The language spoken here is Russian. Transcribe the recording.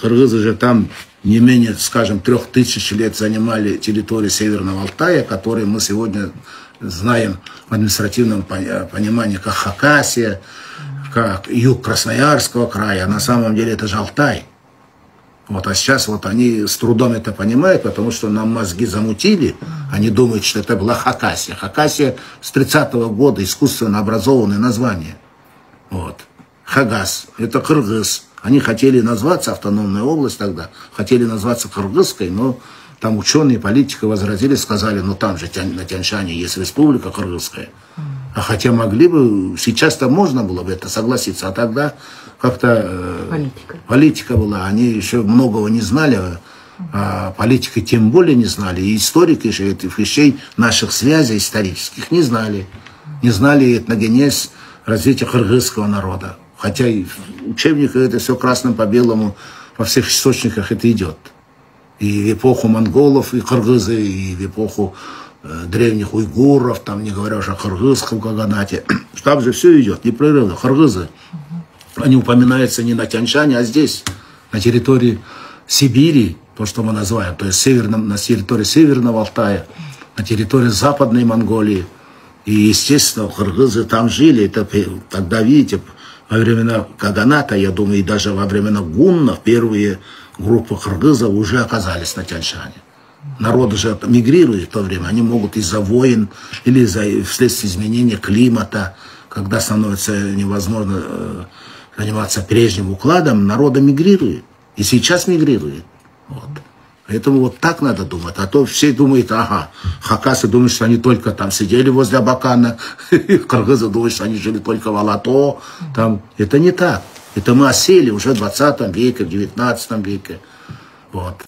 Кыргызы же там не менее, скажем, 3000 лет занимали территорию Северного Алтая, которые мы сегодня знаем в административном понимании как Хакасия, как юг Красноярского края. А на самом деле это же Алтай. Вот, а сейчас вот они с трудом это понимают, потому что нам мозги замутили. Они думают, что это была Хакасия. Хакасия с 30-го года искусственно образованное название. Вот. Хагас – это Кыргыз. Они хотели назваться, автономная область тогда, хотели назваться Кыргызской, но там ученые, политики возразили, сказали, ну там же на Тянь-Шане есть республика Кыргызская. А хотя могли бы, сейчас-то можно было бы это согласиться, а тогда как-то политика была, они еще многого не знали, а политики тем более не знали, и историки же этих вещей, наших связей исторических не знали. Не знали этногенез развития кыргызского народа. Хотя и в учебниках это все красным по белому, во всех источниках это идет. И в эпоху монголов, и кыргызы, и в эпоху древних уйгуров, там не говоря уже о кыргызском каганате. Там же все идет, непрерывно. Кыргызы, они упоминаются не на Тянь-Шане, а здесь, на территории Сибири, то, что мы называем, то есть на территории Северного Алтая, на территории Западной Монголии. И, естественно, кыргызы там жили. Это тогда, видите, во времена Каганата, я думаю, и даже во времена гуннов первые группы кыргызов уже оказались на Тянь-Шане. Народы же мигрируют в то время, они могут из-за войн или вследствие изменения климата, когда становится невозможно заниматься прежним укладом, народы мигрируют. И сейчас мигрируют. Вот. Поэтому вот так надо думать. А то все думают, ага, хакасы думают, что они только там сидели возле Абакана, кыргызы думают, что они жили только в Алато. Там. Это не так. Это мы осели уже в 20 веке, в 19 веке. Вот.